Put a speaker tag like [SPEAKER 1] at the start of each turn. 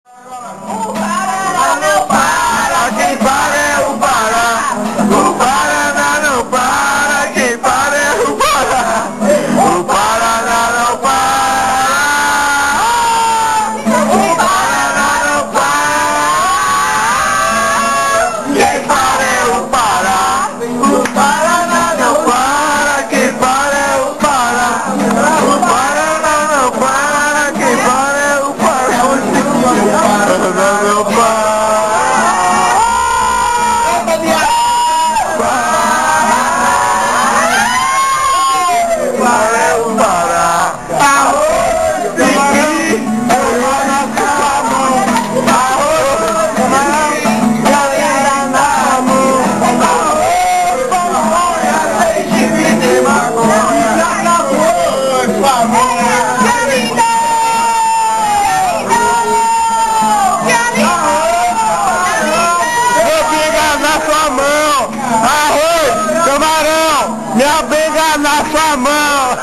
[SPEAKER 1] O Paraná não para, quem para é o Pará. O Paraná não para, quem para é o Pará. O Paraná não para. O Paraná não para, quem para é o Pará. O Paraná não para, quem para é o Pará. O Paraná não para, quem para é o Pará. Não para. Minha briga na sua mão!